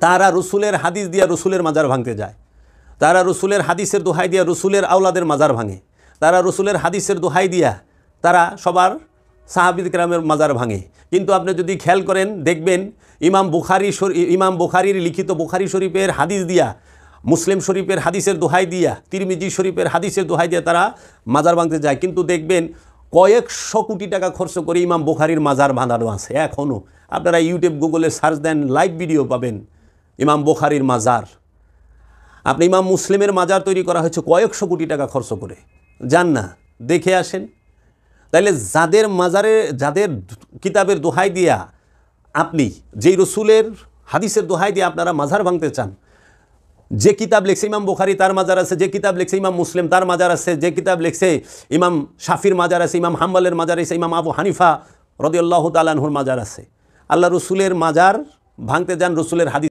তারা রসুলের হাদিস দিয়া রসুলের মাজার ভাঙতে যায়, তারা রসুলের হাদিসের দোহাই দিয়া রসুলের আওলাদের মাজার ভাঙে, তারা রসুলের হাদিসের দোহাই দিয়া তারা সবার সাহাবী কেরামের মাজার ভাঙে। কিন্তু আপনি যদি খেয়াল করেন দেখবেন ইমাম বুখারীর লিখিত বুখারী শরীফের হাদিস দিয়া, মুসলিম শরীফের হাদিসের দোহাই দিয়া, তিরমিজি শরীফের হাদিসের দোহাই দিয়া তারা মাজার ভাঙতে যায়। কিন্তু দেখবেন কয়েকশো কোটি টাকা খরচ করে ইমাম বুখারীর মাজার বাঁধানো আছে এখনও। আপনারা ইউটিউব গুগলে সার্চ দেন, লাইভ ভিডিও পাবেন ইমাম বুখারীর মাজার। আপনি ইমাম মুসলিমের মাজার তৈরি করা হয়েছে কয়েকশো কোটি টাকা খরচ করে, যান না দেখে আসেন। তাইলে যাদের মাজারে, যাদের কিতাবের দোহাই দিয়া আপনি যেই রসুলের হাদিসের দোহাই দিয়ে আপনারা মাজার ভাঙতে চান, যে কিতাব লিখছে ইমাম বুখারী তার মাজার আছে, যে কিতাব লিখছে ইমাম মুসলিম তার মাজার আছে, যে কিতাব লিখছে ইমাম শাফির মাজার আছে, ইমাম হাম্বলের মাজার আছে, ইমাম আবু হানিফা রাদিয়াল্লাহু তাআলা আনহুর মাজার আছে। আল্লাহ রসুলের মাজার ভাঙতে যান, রসুলের হাদিস